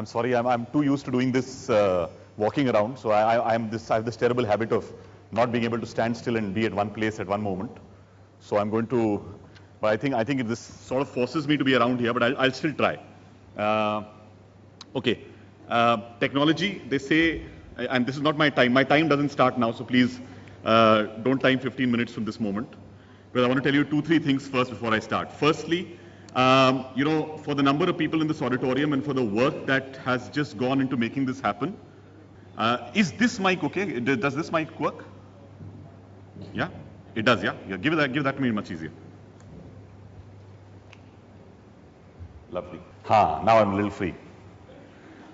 I'm sorry, I'm too used to doing this walking around, so I have this terrible habit of not being able to stand still and be at one place at one moment. So I'm going to, but I think this sort of forces me to be around here, but I'll still try. Okay, technology, they say, and this is not my time doesn't start now, so please don't time 15 minutes from this moment. But I want to tell you 2-3 things first before I start. Firstly, you know, for the number of people in this auditorium and for the work that has just gone into making this happen, is this mic okay? Does this mic work? Yeah, it does. Yeah, give that to me much easier. Lovely. Now I'm a little free.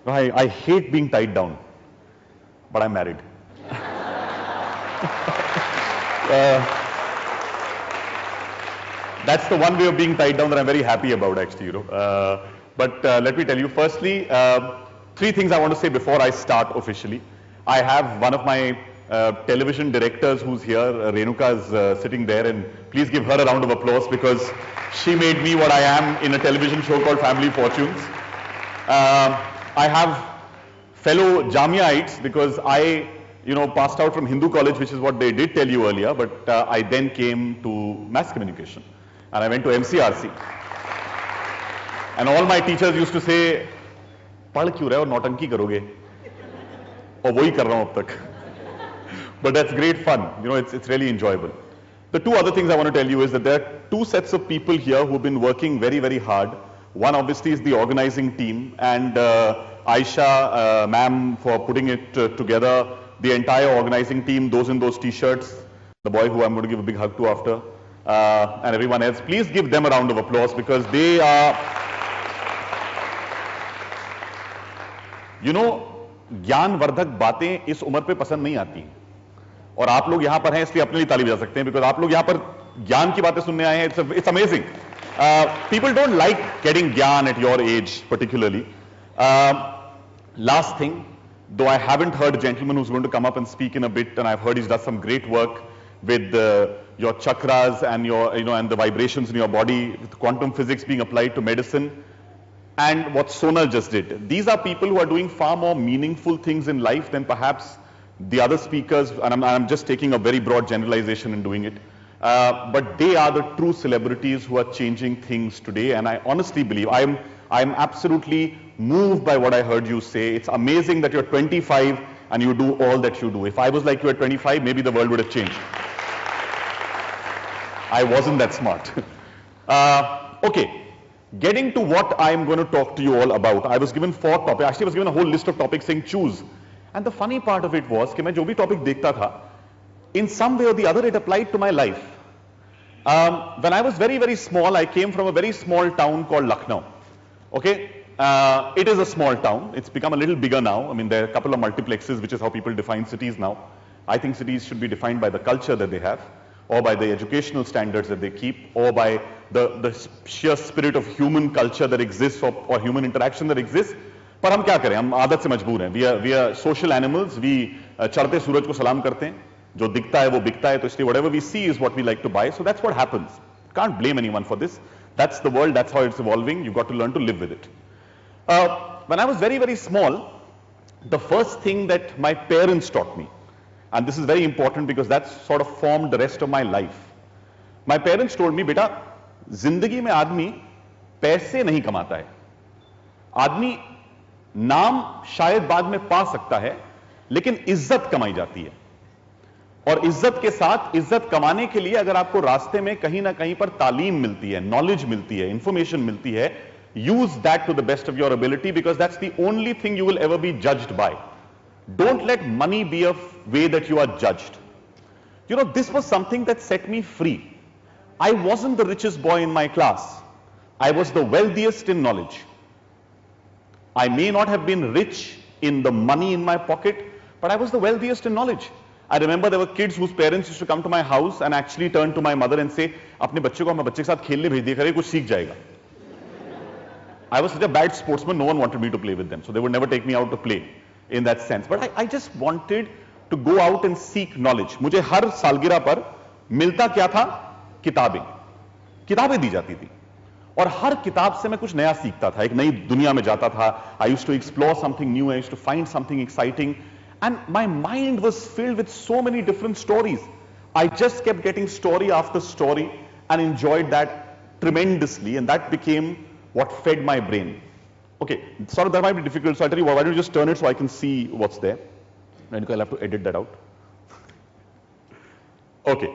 No, I hate being tied down, but I'm married. That's the one way of being tied down that I'm very happy about, actually, you know. But let me tell you, firstly, 3 things I want to say before I start officially. I have one of my television directors who's here, Renuka is sitting there, and please give her a round of applause because she made me what I am in a television show called Family Fortunes. I have fellow Jamiaites because I, you know, passed out from Hindu college, which is what they did tell you earlier, but I then came to mass communication. And I went to MCRC. And all my teachers used to say, "Pad kyun rahe ho, nautanki karoge?" Aur wohi kar raha hu ab tak. But that's great fun. You know, it's really enjoyable. The 2 other things I want to tell you is that there are 2 sets of people here who've been working very, very hard. One obviously is the organizing team, and Aisha, ma'am, for putting it together. The entire organizing team, those in those t-shirts, the boy who I'm going to give a big hug to after, and everyone else. Please give them a round of applause because they are, you know, ज्ञानवर्धक बातें इस उम्र पे पसंद नहीं आती हैं और आप लोग यहां पर हैं इसलिए अपने लिए ताली बजा सकते हैं बिकॉज़ आप लोग यहां पर ज्ञान की बातें सुनने आए हैं. It's amazing. People don't like getting gyan at your age particularly. Last thing, though I haven't heard a gentleman who's going to come up and speak in a bit, and I've heard he's done some great work with your chakras and your, you know, and the vibrations in your body, with quantum physics being applied to medicine, and what Sonal just did. These are people who are doing far more meaningful things in life than perhaps the other speakers, and I'm just taking a very broad generalization and doing it. But they are the true celebrities who are changing things today, and I honestly believe, I'm absolutely moved by what I heard you say. It's amazing that you're 25 and you do all that you do. If I was like you at 25, maybe the world would have changed. I wasn't that smart. Okay, getting to what I'm going to talk to you all about. I was given 4 topics. Actually, I was given a whole list of topics saying choose. And the funny part of it was that when I was topic dekhta tha, in some way or the other, it applied to my life. When I was very, very small, I came from a very small town called Lucknow. Okay, it is a small town. It's become a little bigger now. I mean, there are a couple of multiplexes, which is how people define cities now. I think cities should be defined by the culture that they have, or by the educational standards that they keep, or by the sheer spirit of human culture that exists, or human interaction that exists. पर हम क्या करें? हम आदत से मजबूर हैं. We are social animals. We चढ़ते सूरज को सलाम करते हैं. जो दिखता है वो बिकता है. तो इसलिए whatever we see is what we like to buy. So that's what happens. Can't blame anyone for this. That's the world. That's how it's evolving. You've got to learn to live with it. When I was very, very small, the first thing that my parents taught me, and this is very important because that sort of formed the rest of my life. My parents told me, beta, जिंदगी में आदमी पैसे नहीं कमाता है. आदमी नाम शायद बाद में पा सकता है, लेकिन इज्जत कमाई जाती है. और इज्जत के साथ इज्जत कमाने के लिए अगर आपको रास्ते में कहीं ना कहीं पर तालीम मिलती है, नॉलेज मिलती है, इंफॉर्मेशन मिलती है, use that to the best of your ability because that's the only thing you will ever be judged by. Don't let money be a way that you are judged. You know, this was something that set me free. I wasn't the richest boy in my class. I was the wealthiest in knowledge. I may not have been rich in the money in my pocket, but I was the wealthiest in knowledge. I remember there were kids whose parents used to come to my house and actually turn to my mother and say, अपने बच्चे को हमारे बच्चे के साथ खेलने भेज दिया करें, कुछ सीख जाएगा. I was such a bad sportsman, no one wanted me to play with them. So they would never take me out to play in that sense. But I just wanted to go out and seek knowledge. मुझे हर सालगिरह पर मिलता क्या था? किताबें दी जाती थी. और हर किताब से मैं कुछ नया सीखता था, एक नई दुनिया में जाता था. I used to explore something new, I used to find something exciting, and my mind was filled with so many different stories. I just kept getting story after story and enjoyed that tremendously, and that became what fed my brain. Okay, sort of that might be difficult, so I'll tell you what, why don't you just turn it so I can see what's there. And I'll have to edit that out. Okay.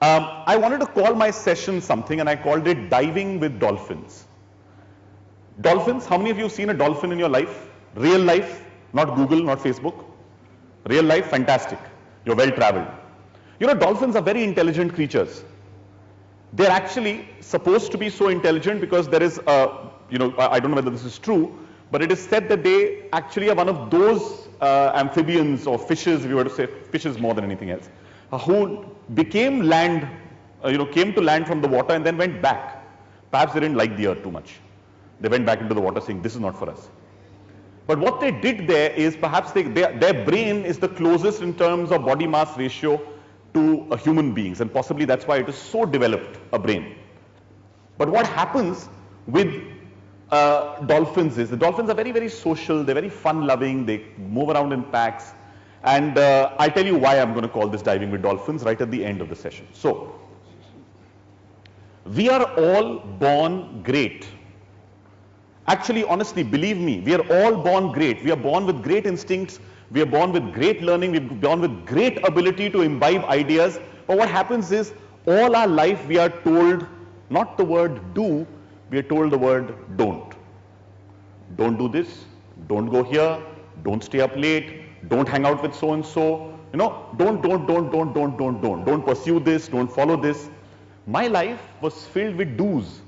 I wanted to call my session something, and I called it Diving with Dolphins. Dolphins, how many of you have seen a dolphin in your life? Real life, not Google, not Facebook. Real life, fantastic. You're well traveled. You know, dolphins are very intelligent creatures. They're actually supposed to be so intelligent because there is a, you know, I don't know whether this is true, but it is said that they actually are one of those amphibians or fishes, if you were to say fishes more than anything else, who became land, came to land from the water and then went back. Perhaps they didn't like the earth too much. They went back into the water saying, this is not for us. But what they did there is perhaps their brain is the closest in terms of body mass ratio to a human beings, and possibly that's why it is so developed, a brain. But what happens with dolphins is, the dolphins are very, very social, they're very fun-loving, they move around in packs, and I'll tell you why I'm going to call this Diving with Dolphins right at the end of the session. So, we are all born great. Actually, honestly, believe me, we are all born great. We are born with great instincts, we are born with great learning, we are born with great ability to imbibe ideas. But what happens is, all our life we are told not the word do, we are told the word don't. Don't do this, don't go here, don't stay up late, don't hang out with so and so, you know, don't pursue this, don't follow this. My life was filled with do's.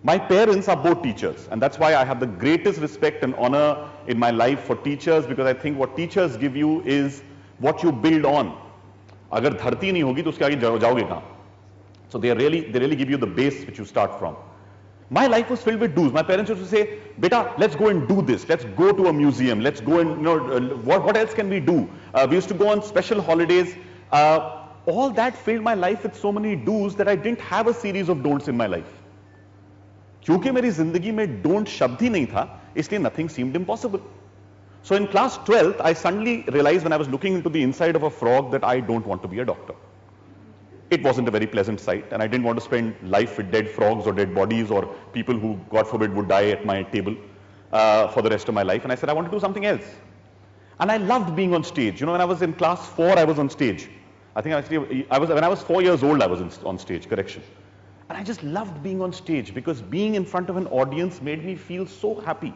My parents are both teachers, and that's why I have the greatest respect and honor in my life for teachers, because I think what teachers give you is what you build on. अगर धरती नहीं होगी तो उसके आगे जाओगे कहाँ? So they really give you the base which you start from. My life was filled with do's. My parents used to say, "Beta, let's go and do this. Let's go to a museum. Let's go and what else can we do?" We used to go on special holidays. All that filled my life with so many do's that I didn't have a series of don'ts in my life. क्योंकि मेरी जिंदगी में don't शब्द ही नहीं था, इसलिए nothing seemed impossible. So in class 12th, I suddenly realized when I was looking into the inside of a frog that I don't want to be a doctor. It wasn't a very pleasant sight, and I didn't want to spend life with dead frogs or dead bodies or people who, God forbid, would die at my table for the rest of my life. And I said, I want to do something else. And I loved being on stage. You know, when I was in class 4, I was on stage. I think actually, when I was 4 years old, I was on stage, correction. And I just loved being on stage because being in front of an audience made me feel so happy.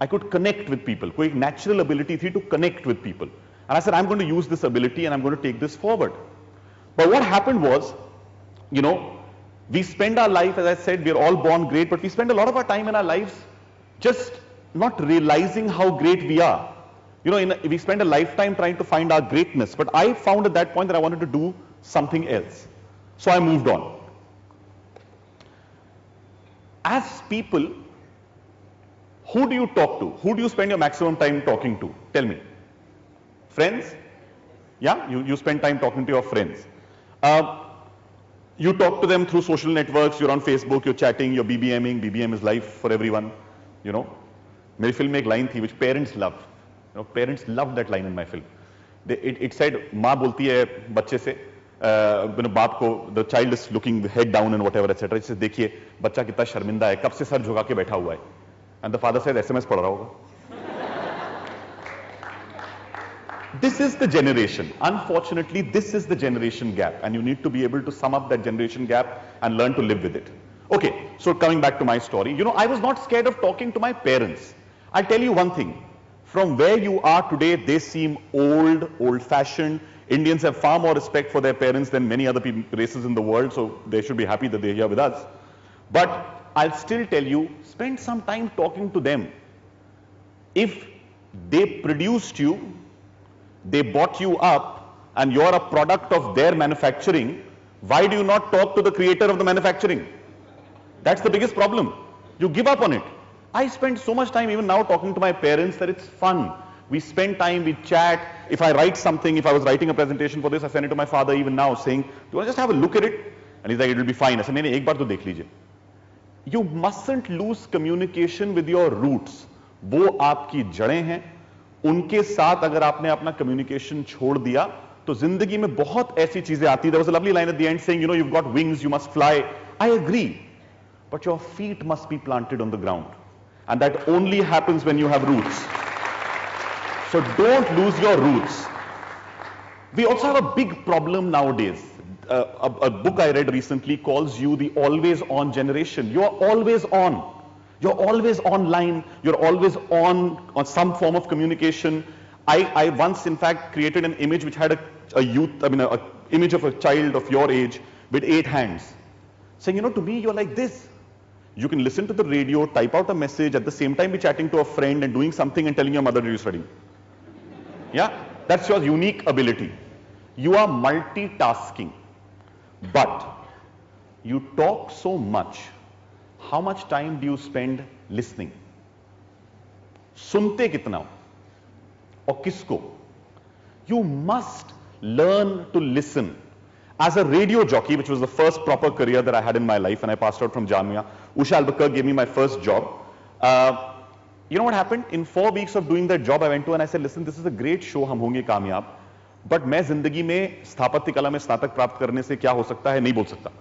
I could connect with people. कोई natural ability थी to connect with people. And I said, I'm going to use this ability and I'm going to take this forward. But what happened was, you know, we spend our life, as I said, we're all born great, but we spend a lot of our time in our lives just not realizing how great we are. You know, we spend a lifetime trying to find our greatness, but I found at that point that I wanted to do something else. So I moved on. As people, who do you talk to? Who do you spend your maximum time talking to? Tell me. Friends? Yeah, you spend time talking to your friends. You talk to them through social networks, you're on Facebook, you're chatting, you're BBMing. BBM is life for everyone, you know. मेरी film में एक line थी which parents love. You know, parents love that line in my film. It said, माँ बोलती है बच्चे से, बाप को, the child is looking head down and whatever etc. इससे देखिए बच्चा कितना शर्मिंदा है, कब से सर झुका के बैठा हुआ है. And the father said, SMS पढ़ रहा होगा. This is the generation. Unfortunately, this is the generation gap, and you need to be able to sum up that generation gap and learn to live with it. Okay, so coming back to my story, you know, I was not scared of talking to my parents. I'll tell you one thing. From where you are today, they seem old-fashioned. Indians have far more respect for their parents than many other races in the world, so they should be happy that they're here with us. But I'll still tell you, spend some time talking to them. If they produced you, they bought you up, and you're a product of their manufacturing, why do you not talk to the creator of the manufacturing? That's the biggest problem. You give up on it. I spend so much time even now talking to my parents that it's fun. We spend time, we chat. If I write something, if I was writing a presentation for this, I send it to my father even now saying, do you want to just have a look at it? And he's like, it will be fine. I said, नहीं, एक बार तो देख लीजिए. You mustn't lose communication with your roots. वो आपकी जड़ें हैं, उनके साथ अगर आपने अपना communication छोड़ दिया तो जिंदगी में बहुत ऐसी चीजें आती. There was a lovely line at the end saying, you've got wings, you must fly. I agree, but your feet must be planted on the ground, and that only happens when you have roots. So don't lose your roots. We also have a big problem nowadays. A book I read recently calls you the always on generation. You're always on. You're always online. You're always on some form of communication. I once, in fact, created an image which had an image of a child of your age with 8 hands. Saying, to me, you're like this. You can listen to the radio, type out a message, at the same time be chatting to a friend and doing something and telling your mother you're studying. Yeah? That's your unique ability. You are multitasking. But you talk so much. How much time do you spend listening? सुनते कितना हो? और किसको? You must learn to listen. As a radio jockey, which was the first proper career that I had in my life, and I passed out from Jamia, Usha Albuquerque gave me my first job. You know what happened? In 4 weeks of doing that job, I went to and I said, listen, this is a great show, हम होंगे कामयाब, but मैं जिंदगी में स्थापत्य कला में स्नातक प्राप्त करने से क्या हो सकता है नहीं बोल सकता.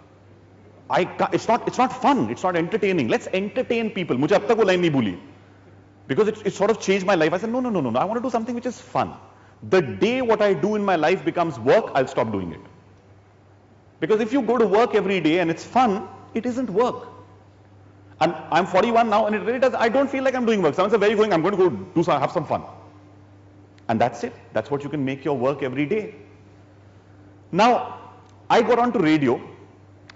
It's not fun, it's not entertaining. Let's entertain people. मुझे अब तक वो लाइन नहीं भूली. Because it sort of changed my life. I said, no, I want to do something which is fun. The day what I do in my life becomes work, I'll stop doing it. Because if you go to work every day and it's fun, it isn't work. And I'm 41 now, and it really does. I don't feel like I'm doing work. Someone says, where are you going? I'm going to go have some fun. And that's it. That's what you can make your work every day. Now, I got onto radio,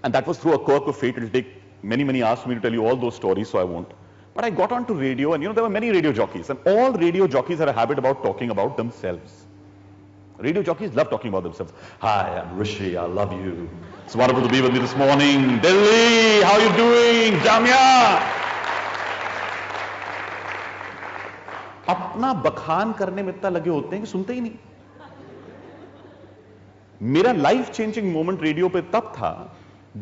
and that was through a quirk of fate. It'll take many, many hours for me to tell you all those stories, so I won't. But I got onto radio, and there were many radio jockeys, and all radio jockeys had a habit about talking about themselves. Radio jockeys love talking about themselves. Hi, I'm Rishi, I love you. It's wonderful to be with me this morning. Delhi, how are you doing? Jamia! अपना बखान करने में इतना लगे होते हैं कि सुनते ही नहीं. मेरा लाइफ चेंजिंग मोमेंट रेडियो पे तब था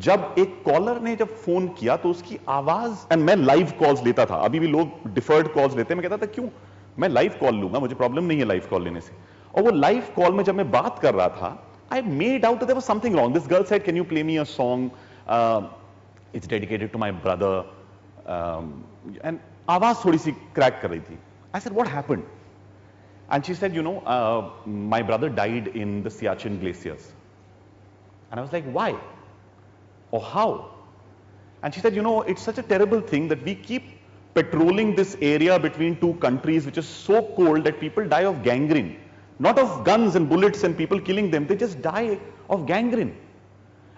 जब एक कॉलर ने जब फोन किया तो उसकी आवाज, एंड मैं लाइव कॉल्स लेता था. अभी भी लोग डिफर्ड कॉल्स लेते हैं. मैं कहता था क्यों, मैं लाइव कॉल लूंगा, मुझे प्रॉब्लम नहीं है लाइव कॉल लेने से. और वो लाइव कॉल में जब मैं बात कर रहा था, I made out there was something wrong. This girl said, can you play me a song, it's dedicated to my brother, and आवाज थोड़ी सी क्रैक कर रही थी. I said, what happened? And she said, my brother died in the Siachen glaciers. And I was like, why? Or how? And she said, it's such a terrible thing that we keep patrolling this area between two countries which is so cold that people die of gangrene. Not of guns and bullets and people killing them, they just die of gangrene.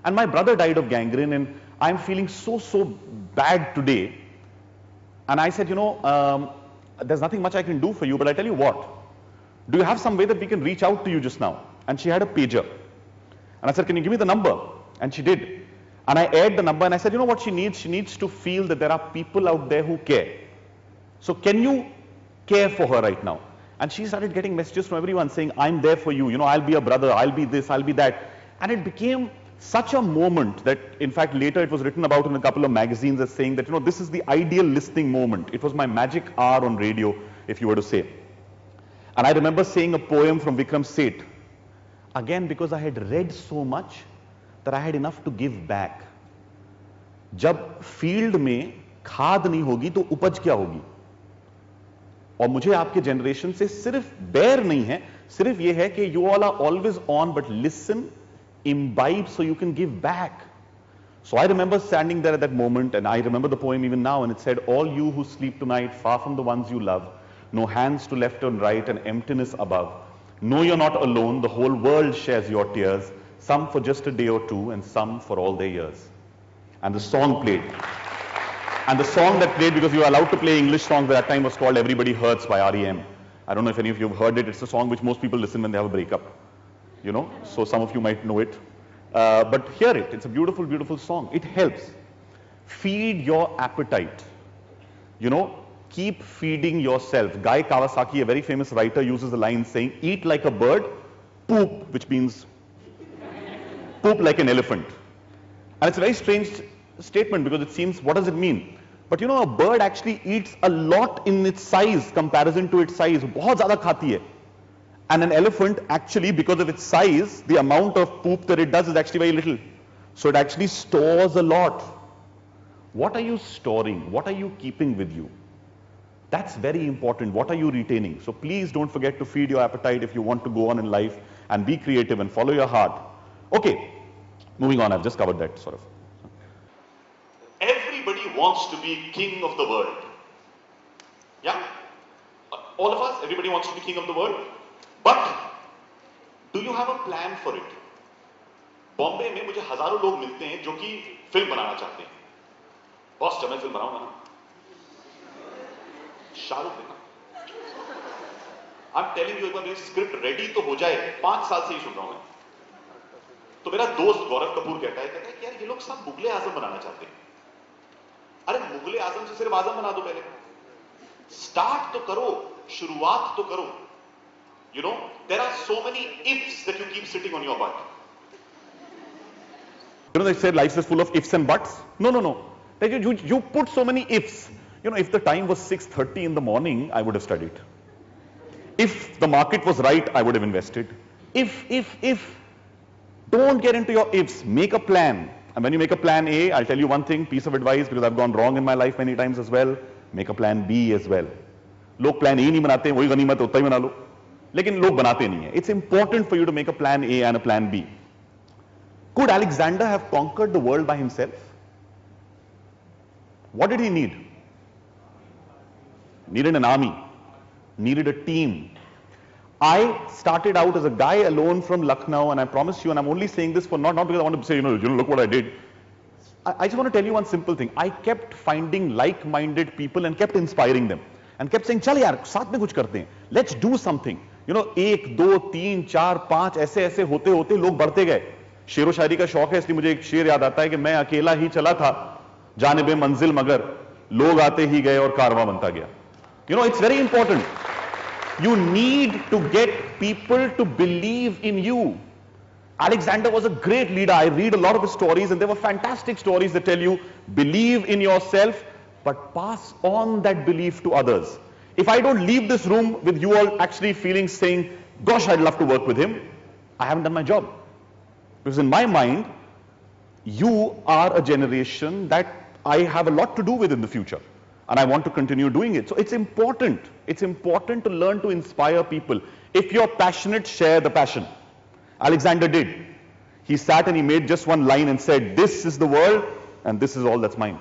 And my brother died of gangrene, and I'm feeling so bad today. And I said, there's nothing much I can do for you, but I tell you what, do you have some way that we can reach out to you just now? And she had a pager. And I said, can you give me the number? And she did. And I aired the number, and I said, what she needs? She needs to feel that there are people out there who care. So can you care for her right now? And she started getting messages from everyone saying, I'm there for you, I'll be a brother, I'll be this, I'll be that. And it became such a moment that, in fact, later it was written about in a couple of magazines as saying that, this is the ideal listening moment. It was my magic hour on radio, if you were to say. And I remember saying a poem from Vikram Seth, again because I had read so much that I had enough to give back. जब field में खाद नहीं होगी तो उपज क्या होगी? और मुझे आपके जनरेशन से सिर्फ बेर नहीं है, सिर्फ ये है कि you all are always on, but listen, imbibe so you can give back. So I remember standing there at that moment, and I remember the poem even now, and it said, all you who sleep tonight far from the ones you love, no hands to left and right and emptiness above, know you're not alone, the whole world shares your tears, some for just a day or two and some for all their years. And the song played. And the song that played, because you were allowed to play English songs at that time, was called Everybody Hurts by REM. I don't know if any of you have heard it. It's a song which most people listen when they have a breakup. So some of you might know it. But hear it. It's a beautiful, beautiful song. It helps. Feed your appetite. Keep feeding yourself. Guy Kawasaki, a very famous writer, uses the line saying, eat like a bird, poop, which means poop like an elephant. And it's a very strange statement because it seems, what does it mean? But you know, a bird actually eats a lot in its size comparison to its size. बहुत ज़्यादा खाती है. And an elephant actually, because of its size, the amount of poop that it does is actually very little. So it actually stores a lot. What are you storing? What are you keeping with you? That's very important. What are you retaining? So please don't forget to feed your appetite if you want to go on in life and be creative and follow your heart. Okay, moving on. I've just covered that sort of. Everybody wants to be king of the world. Yeah? All of us, everybody wants to be king of the world. But do you have a plan for it? Bombay में मुझे हजारों लोग मिलते हैं जो कि film बनाना चाहते हैं. बॉस, जब मैं फिल्म बनाऊंगा ना, शाहरुख देखना. I'm telling you, एक बार मेरी स्क्रिप्ट रेडी तो हो जाए, 5 साल से ही सुन रहा हूं मैं. तो मेरा दोस्त गौरव कपूर कहता है कि यार ये लोग सब मुगले आजम बनाना चाहते हैं. अरे मुगले आजम से सिर्फ आजम बना दो पहले. स्टार्ट तो करो, शुरुआत तो करो. You know, there are so many ifs that you keep sitting on your butt. You know, they say life is full of ifs and buts. No, no, no. You put so many ifs. You know, if the time was 6:30 in the morning, I would have studied. If the market was right, I would have invested. If. Don't get into your ifs. Make a plan. And when you make a plan A, I'll tell you one thing, piece of advice, because I've gone wrong in my life many times as well. Make a plan B as well. लोग plan A नहीं बनाते हैं, वही गनीमत है, उतना ही बना लो. लेकिन लोग बनाते नहीं है. It's important for you to make a plan A and a plan B. Could Alexander have conquered the world by himself? What did he need? Needed an army. Needed a team. I started out as a guy alone from Lucknow, and I promise you, and I'm only saying this for not because I want to say, you know, look what I did. I just want to tell you one simple thing. I kept finding like-minded people and kept inspiring them. And kept saying, चल यार, साथ में कुछ करते हैं. Let's do something. You know, 1, 2, 3, 4, 5 ऐसे ऐसे होते होते लोग बढ़ते गए. शेरो शायरी का शौक है, इसलिए मुझे एक शेर याद आता है कि मैं अकेला ही चला था जानिबे मंजिल, मगर लोग आते ही गए और कारवां बनता गया. You know, it's very important. You need to get people to believe in you. Alexander was a great leader. I read a lot of his stories, and they were fantastic stories that tell you, believe in yourself, but pass on that belief to others. If I don't leave this room with you all actually feeling, saying, gosh, I'd love to work with him, I haven't done my job. Because in my mind, you are a generation that I have a lot to do with in the future. And I want to continue doing it. So it's important. It's important to learn to inspire people. If you're passionate, share the passion. Alexander did. He sat and he made just one line and said, this is the world and this is all that's mine.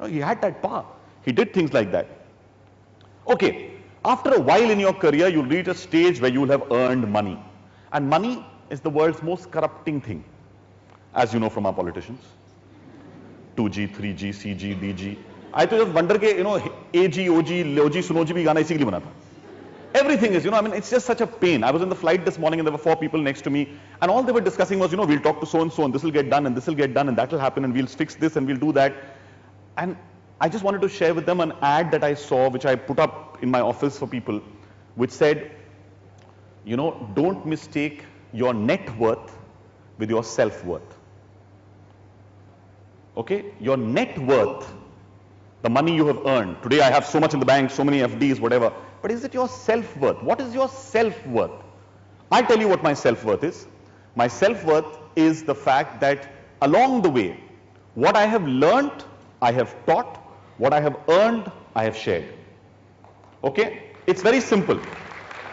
He had that power. He did things like that. Okay, after a while in your career, you'll reach a stage where you'll have earned money. And money is the world's most corrupting thing, as you know from our politicians. 2G, 3G, CG, DG. I just wonder, you know, AG, OG, LOG, Sunoji bhi gaana isi ke liye bana tha. Everything is, you know, I mean, it's just such a pain. I was in the flight this morning and there were 4 people next to me, and all they were discussing was, you know, we'll talk to so and this will get done and this will get done and that will happen and we'll fix this and we'll do that. And I just wanted to share with them an ad that I saw, which I put up in my office for people, which said, you know, don't mistake your net worth with your self-worth. Okay? Your net worth, the money you have earned. Today I have so much in the bank, so many FDs, whatever. But is it your self-worth? What is your self-worth? I'll tell you what my self-worth is. My self-worth is the fact that along the way, what I have learned, I have taught, what I have earned, I have shared. Okay? It's very simple.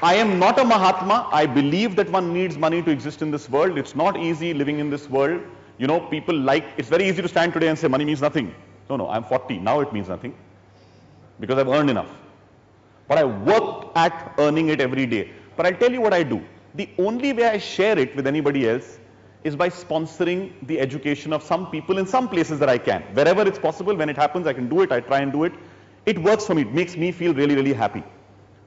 I am not a Mahatma. I believe that one needs money to exist in this world. It's not easy living in this world. You know, people like, it's very easy to stand today and say money means nothing. No, I'm 40. Now it means nothing. Because I've earned enough. But I work at earning it every day. But I'll tell you what I do. The only way I share it with anybody else is by sponsoring the education of some people in some places that I can. Wherever it's possible, when it happens, I can do it. I try and do it. It works for me. It makes me feel really, really happy.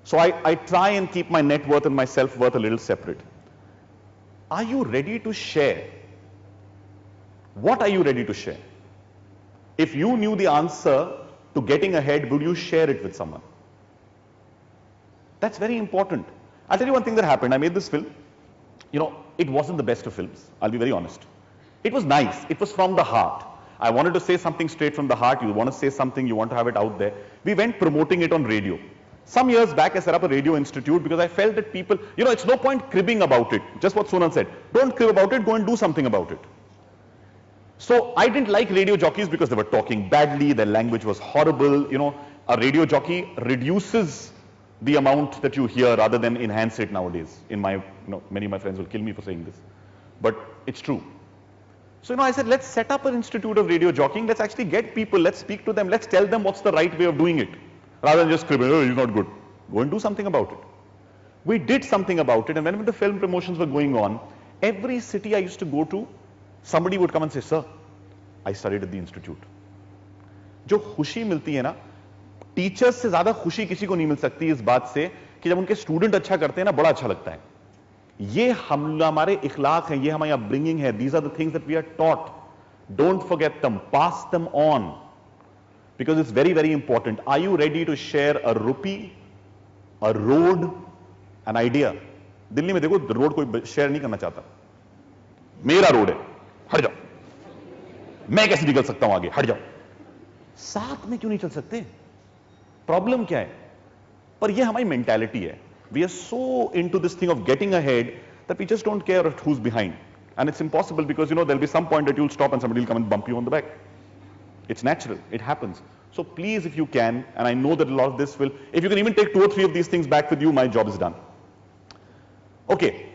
So I try and keep my net worth and my self-worth a little separate. Are you ready to share? What are you ready to share? If you knew the answer to getting ahead, would you share it with someone? That's very important. I'll tell you one thing that happened. I made this film. You know, it wasn't the best of films. I'll be very honest. It was nice. It was from the heart. I wanted to say something straight from the heart. You want to say something, you want to have it out there. We went promoting it on radio. Some years back, I set up a radio institute because I felt that people, it's no point cribbing about it. Just what Sonal said. Don't crib about it, go and do something about it. So I didn't like radio jockeys because they were talking badly, their language was horrible. A radio jockey reduces the amount that you hear rather than enhance it nowadays. Many of my friends will kill me for saying this, but it's true. So, I said, let's set up an institute of radio jockeying. Let's actually get people, let's speak to them, let's tell them what's the right way of doing it. Rather than just scribbling, oh, he's not good. Go and do something about it. We did something about it, and when the film promotions were going on, every city I used to go to, somebody would come and say, sir, I studied at the institute. जो खुशी मिलती है ना, teachers से ज्यादा खुशी किसी को नहीं मिल सकती इस बात से कि जब उनके स्टूडेंट अच्छा करते हैं ना, बड़ा अच्छा लगता है. ये हमारे इखलाक है, ये हमारी अपब्रिंगिंग है. These are the things that we are taught. Don't forget them. Pass them on. Because it's very, very important. Are you ready to share a rupee, a road, an idea? Delhi में देखो, road कोई share नहीं करना चाहता. मेरा road है, हट जाओ. मैं कैसे निकल सकता हूं आगे, हट जाओ. साथ में क्यों नहीं चल सकते? प्रॉब्लम क्या है? पर ये हमारी मेंटालिटी है. We are so into this thing of getting ahead that we just don't care who's behind. And it's impossible because, there'll be some point that you'll stop and somebody will come and bump you on the back. It's natural. It happens. So please, if you can, and I know that a lot of this will, if you can even take 2 or 3 of these things back with you, my job is done. Okay.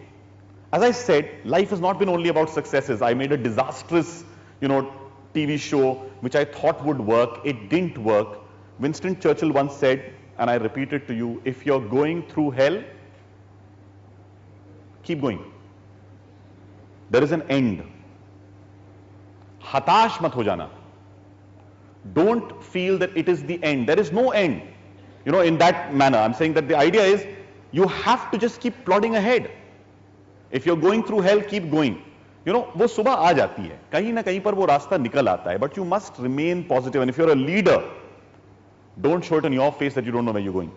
As I said, life has not been only about successes. I made a disastrous, TV show which I thought would work. It didn't work. Winston Churchill once said, and I repeat it to you, if you're going through hell, keep going. There is an end. Hatash mat ho jana. Don't feel that it is the end. There is no end. In that manner, I'm saying that the idea is you have to just keep plodding ahead. If you're going through hell, keep going. वो सुबह आ जाती है, कहीं ना कहीं पर वो रास्ता निकल आता है, but you must remain positive. And if you're a leader, don't show it on your face that you don't know where you're going.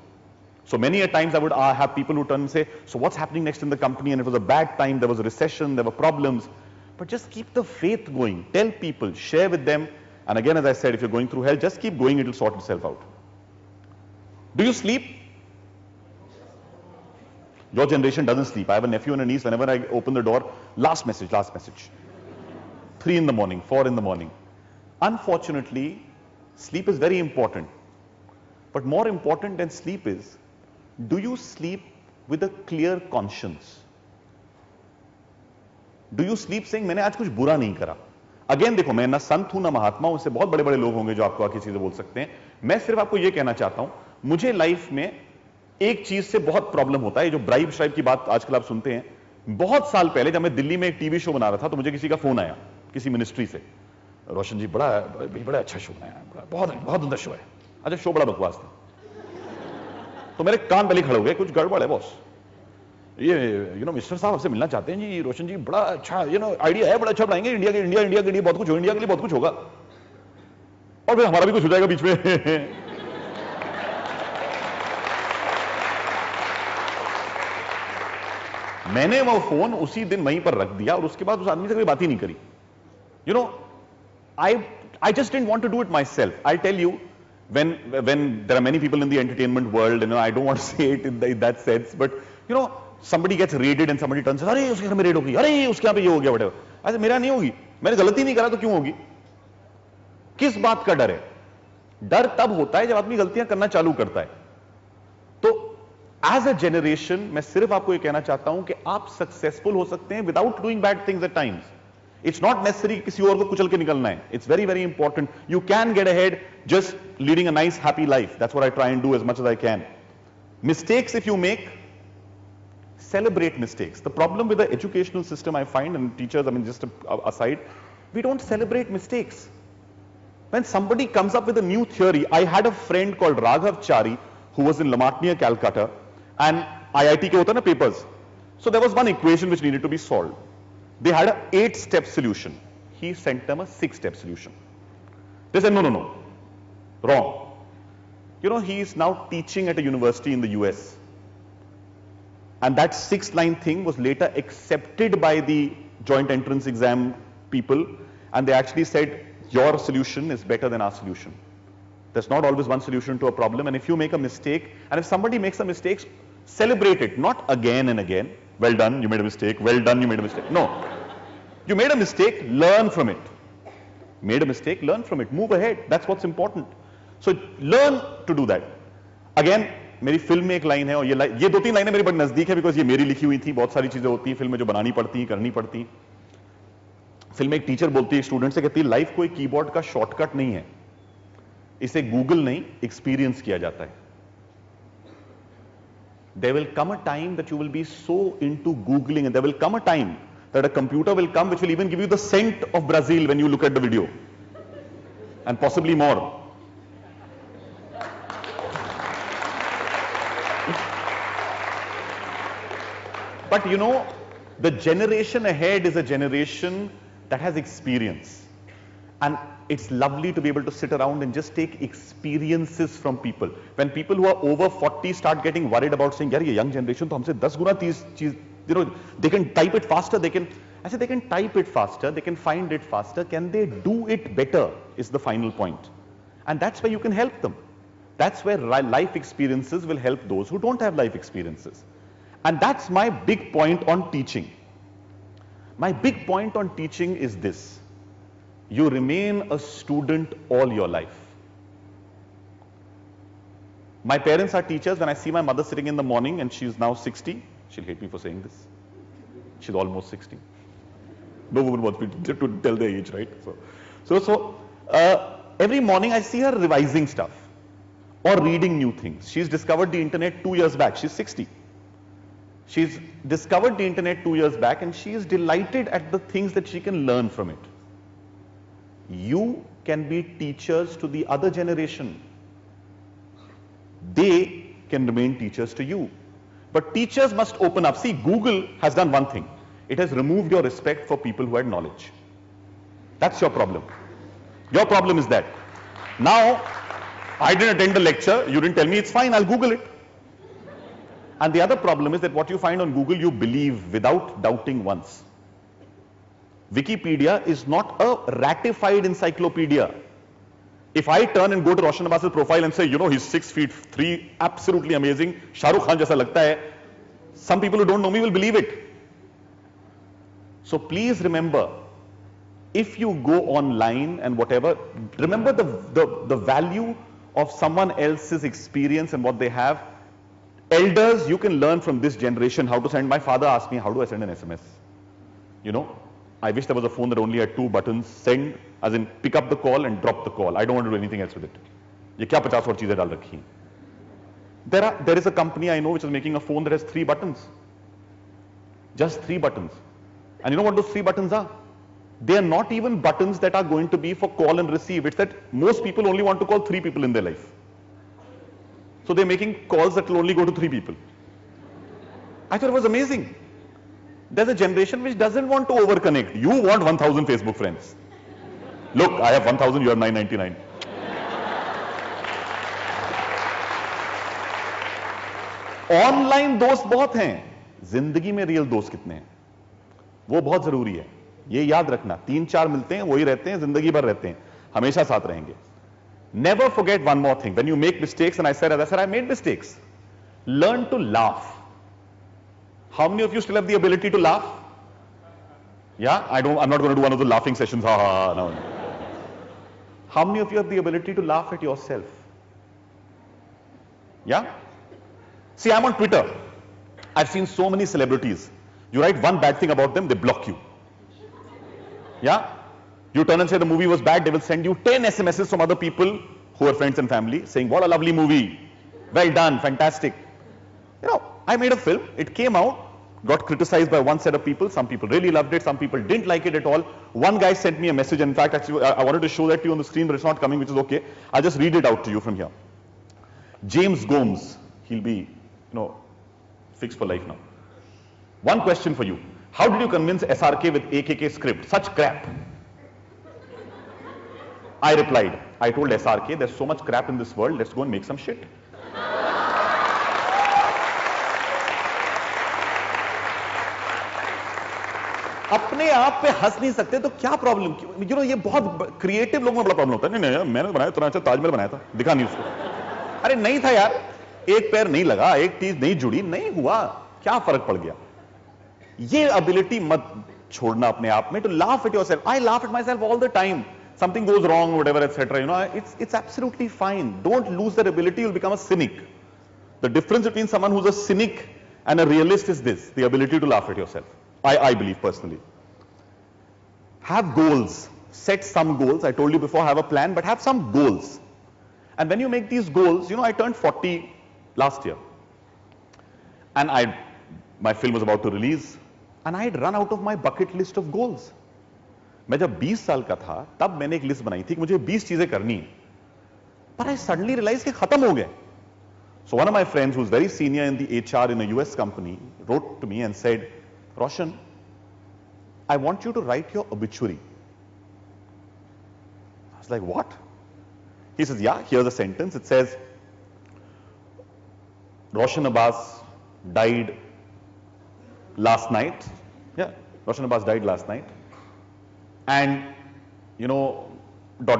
So many a times I would have people who turn and say, so what's happening next in the company? And it was a bad time, there was a recession, there were problems. But just keep the faith going. Tell people, share with them. And again, as I said, if you're going through hell, just keep going, it'll sort itself out. Do you sleep? Your generation doesn't sleep. I have a nephew and a niece. Whenever I open the door, last message. 3 in the morning, 4 in the morning. Unfortunately, sleep is very important. But more important than sleep is, do you sleep with a clear conscience? Do you sleep saying, मैंने आज कुछ बुरा नहीं करा? Again, देखो, मैं ना संत हूं ना महात्मा हूं, उससे बहुत बड़े बड़े लोग होंगे जो आपको आखिर चीजें बोल सकते हैं. मैं सिर्फ आपको यह कहना चाहता हूं, मुझे लाइफ में एक चीज से बहुत प्रॉब्लम होता है. जो ब्राइब श्राइब की बात आजकल आप सुनते हैं, बहुत साल पहले जब मैं दिल्ली में एक टीवी शो बना रहा था, तो मुझे किसी का फोन आया, किसी मिनिस्ट्री से, रोशन जी बड़ा अच्छा शो बनाया, बहुत अंदर शो है. अच्छा, शो बड़ा बकवास था. तो मेरे कान पहले खड़े हो गए, कुछ गड़बड़ है बॉस. ये मिस्टर साहब आपसे मिलना चाहते हैं जी, रोशन जी बड़ा अच्छा आइडिया है, बड़ा अच्छा बनाएंगे, इंडिया के लिए बहुत कुछ होगा, इंडिया के लिए बहुत कुछ होगा, और फिर हमारा भी कुछ हो जाएगा बीच में. मैंने वो फोन उसी दिन वहीं पर रख दिया और उसके बाद उस आदमी से कोई बात ही नहीं करी. I just didn't want to do it myself. I'll tell you, when there are many people in the entertainment world, I don't want to say it in that sense, but somebody gets raided and somebody turns and says, अरे उसके घर में red हो गई, अरे उसके यहाँ पे ये हो गया, whatever. ऐसे मेरा नहीं होगी, मैंने गलती नहीं करा तो क्यों होगी? किस बात का डर है? डर तब होता है जब आदमी गलतियां करना चालू करता है. तो एज अ जनरेशन मैं सिर्फ आपको ये कहना चाहता हूं कि आप सक्सेसफुल हो सकते हैं without doing bad things at times. It's not necessary किसी और को कुचल के निकलना है. It's very, very important. You can get ahead just leading a nice, happy life. That's what I try and do as much as I can. Mistakes, if you make, celebrate mistakes. The problem with the educational system, I find, and teachers, just aside, we don't celebrate mistakes. When somebody comes up with a new theory, I had a friend called Raghav Chari, who was in Lamatnia, Calcutta, and IIT ke hota na papers. So there was one equation which needed to be solved. They had an 8-step solution. He sent them a 6-step solution. They said, no, wrong. He is now teaching at a university in the US. And that 6-line thing was later accepted by the joint entrance exam people. And they actually said, your solution is better than our solution. There's not always one solution to a problem, and if you make a mistake, and if somebody makes a mistake, celebrate it, not again and again. Well done, you made a mistake. Well done, you made a mistake. No. You made a mistake, learn from it. Made a mistake, learn from it. Move ahead. That's what's important. So learn to do that. Again, मेरी film में एक line है, और ये दो तीन लाइनें मेरे बड़े नजदीक है, बिकॉज ये मेरी लिखी हुई थी. बहुत सारी चीजें होती हैं फिल्म में जो बनानी पड़ती हैं, करनी पड़ती हैं. फिल्म में एक टीचर बोलती है स्टूडेंट से, कहती है लाइफ कोई कीबोर्ड का शॉर्टकट नहीं है, इसे गूगल नहीं एक्सपीरियंस किया जाता है. There will come a time that you will be so into googling, and there will come a time that a computer will come which will even give you the scent of Brazil when you look at the video, and possibly more. But you know, the generation ahead is a generation that has experience, and it's lovely to be able to sit around and just take experiences from people. When people who are over 40 start getting worried about saying, "Yaar, ye young generation to humse 10 guna 30 cheez, you know, they can type it faster, I say they can type it faster, they can find it faster, can they do it better is the final point. And that's where you can help them. That's where life experiences will help those who don't have life experiences. And that's my big point on teaching. My big point on teaching is this: you remain a student all your life. My parents are teachers. When I see my mother sitting in the morning, and she's now 60, she'll hate me for saying this. She's almost 60. No woman wants me to tell their age, right? Every morning I see her revising stuff or reading new things. She's discovered the internet 2 years back. She's 60. She's discovered the internet 2 years back, and she is delighted at the things that she can learn from it. You can be teachers to the other generation. They can remain teachers to you. But teachers must open up. See, Google has done one thing. It has removed your respect for people who had knowledge. That's your problem. Your problem is that. Now, I didn't attend the lecture, you didn't tell me, it's fine, I'll Google it. And the other problem is that what you find on Google, you believe without doubting once. Wikipedia is not a ratified encyclopedia. If I turn and go to Roshan Abbas's profile and say, you know, he's 6'3", absolutely amazing, Shah Rukh Khan jaisa lagta hai, some people who don't know me will believe it. So please remember, if you go online and whatever, remember the value of someone else's experience and what they have. Elders, you can learn from this generation how to send. My father asked me, how do I send an SMS? You know, I wish there was a phone that only had 2 buttons, send, as in pick up the call and drop the call. I don't want to do anything else with it. Ye kya 50 और चीजें डाल रखी हैं? There is a company I know which is making a phone that has 3 buttons. Just 3 buttons. And you know what those 3 buttons are? They are not even buttons that are going to be for call and receive. It's that most people only want to call 3 people in their life. So they're making calls that will only go to 3 people. I thought it was amazing. There's a generation which doesn't want to overconnect. You want 1,000 Facebook friends. Look, I have 1,000, you have 999. Online दोस्त बहुत हैं, जिंदगी में real दोस्त कितने हैं वो बहुत जरूरी है. ये याद रखना, 3-4 मिलते हैं, वही रहते हैं, जिंदगी भर रहते हैं, हमेशा साथ रहेंगे. Never forget one more thing. When you make mistakes, and I said, I made mistakes. Learn to laugh. How many of you still have the ability to laugh? Yeah, I'm not going to do one of the laughing sessions. Ha ha, no. How many of you have the ability to laugh at yourself? Yeah? See, I'm on Twitter. I've seen so many celebrities. You write one bad thing about them, they block you. Yeah? You turn and say the movie was bad, they will send you 10 SMSs from other people who are friends and family saying, what a lovely movie. Well done, fantastic. You know, I made a film, it came out, got criticized by one set of people, some people really loved it, some people didn't like it at all. One guy sent me a message, in fact, actually, I wanted to show that to you on the screen, but it's not coming, which is okay. I'll just read it out to you from here. James Gomes, he'll be, you know, fixed for life now. One question for you. How did you convince SRK with AKK script? Such crap. I replied, I told SRK, there's so much crap in this world, let's go and make some shit. अपने आप पे हंस नहीं सकते तो क्या problem? You know, ये बहुत क्रिएटिव लोगों में बड़ा प्रॉब्लम होता है। नहीं नहीं, मैंने बनाया इतना अच्छा ताजमहल बनाया था, दिखा नहीं उसको। अरे नहीं था यार, एक पैर नहीं लगा, एक चीज नहीं जुड़ी, नहीं हुआ, क्या फर्क पड़ गया? ये एबिलिटी मत छोड़ना अपने आप में, to laugh at yourself. I laugh at myself all the time. Something goes wrong, whatever, etc. You know, it's absolutely fine. Don't lose that ability. You'll become a cynic. The difference between someone who's a cynic and a realist is this: the ability to laugh at yourself. I believe personally. Have goals. Set some goals. I told you before, have a plan, but have some goals. And when you make these goals, you know, I turned 40 last year, and my film was about to release, and I had run out of my bucket list of goals. मैं जब 20 साल का था तब मैंने एक list बनाई थी कि मुझे 20 चीजें करनी है, पर आई सडनली रियलाइज कि खत्म हो गए. So one of my friends who is very senior in the HR in a US company wrote to me and said, Roshan, I want you to write your obituary. I was like, what? He says, yeah, here's a sentence. It says, Roshan Abbas died last night. Yeah, Roshan Abbas died last night. And, you know, ... So,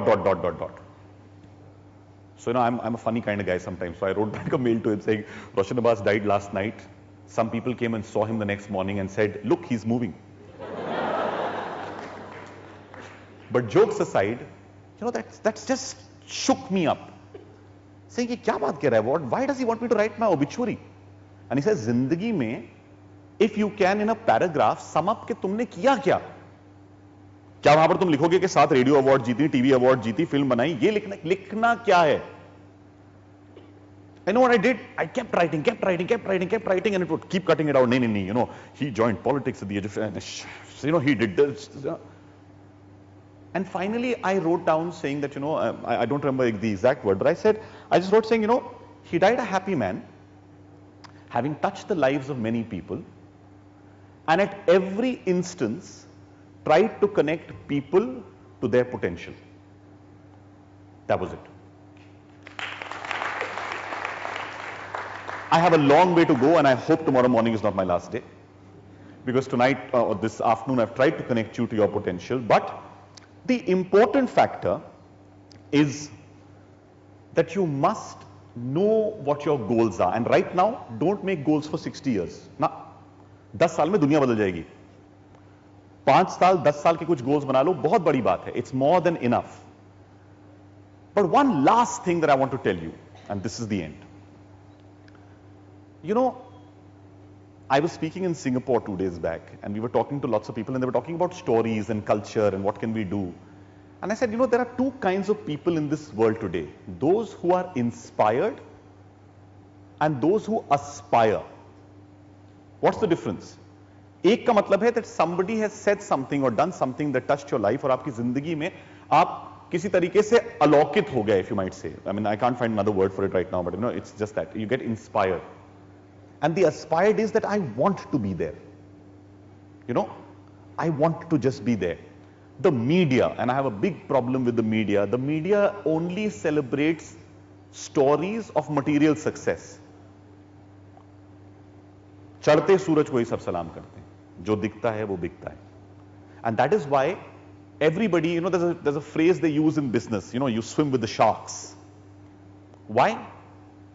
you know, I'm a funny kind of guy sometimes. So I wrote back a mail to him saying, Roshan Abbas died last night. Some people came and saw him the next morning and said, look, he's moving. But jokes aside, you know, that's just shook me up. Saying, ye kya baat kar raha hai? Why does he want me to write my obituary? And he says, zindagi mein, if you can in a paragraph sum up ke tumne kiya kya? क्या वहां पर तुम लिखोगे कि 7 radio award जीती, TV award जीती, film बनाई? ये लिखना क्या है? I know what I did. I kept writing, and it would keep cutting it out. No, you know, he joined politics at the age of, you know, he did this. And finally, I wrote down saying that, you know, I don't remember the exact word, but I just wrote saying, you know, he died a happy man, having touched the lives of many people, and at every instance, tried to connect people to their potential. That was it. I have a long way to go, and I hope tomorrow morning is not my last day. Because tonight or this afternoon, I've tried to connect you to your potential. But the important factor is that you must know what your goals are. And right now, don't make goals for 60 years. Na, 10 साल में दुनिया बदल जाएगी. 5 साल 10 साल के कुछ goals बना लो, बहुत बड़ी बात है. It's more than enough. But one last thing that I want to tell you, and this is the end. You know, I was speaking in Singapore 2 days back, and we were talking to lots of people, and they were talking about stories and culture and what can we do. And I said, you know, there are 2 kinds of people in this world today. Those who are inspired and those who aspire. What's the difference? एक का मतलब है that somebody has said something or done something that touched your life, और आपकी जिंदगी में आप किसी तरीके से अलौकित हो गए, if you might say. I mean, I can't find another word for it right now, but you know, it's just that you get inspired. And the aspired is that I want to be there. You know, I want to just be there. The media, and I have a big problem with the media only celebrates stories of material success. चढ़ते सूरज को ही सब सलाम करते हैं, जो दिखता है वो बिकता है. And that is why everybody, you know, there's a phrase they use in business, you know, you swim with the sharks. Why?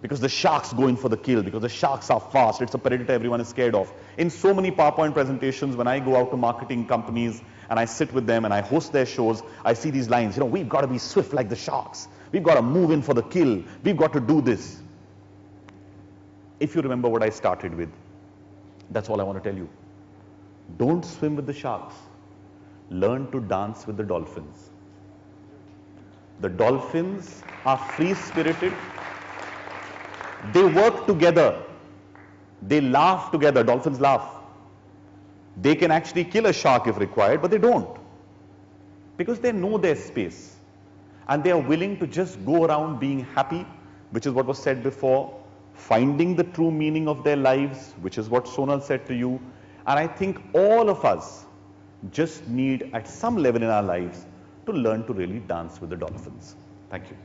Because the sharks go in for the kill, because the sharks are fast, it's a predator everyone is scared of. In so many PowerPoint presentations, when I go out to marketing companies and I sit with them and I host their shows, I see these lines, you know, we've got to be swift like the sharks, we've got to move in for the kill, we've got to do this. If you remember what I started with, that's all I want to tell you. Don't swim with the sharks. Learn to dance with the dolphins. The dolphins are free-spirited. They work together. They laugh together. Dolphins laugh. They can actually kill a shark if required, but they don't. Because they know their space. And they are willing to just go around being happy, which is what was said before, finding the true meaning of their lives, which is what Sonal said to you. And I think all of us just need, at some level in our lives, to learn to really dance with the dolphins. Thank you.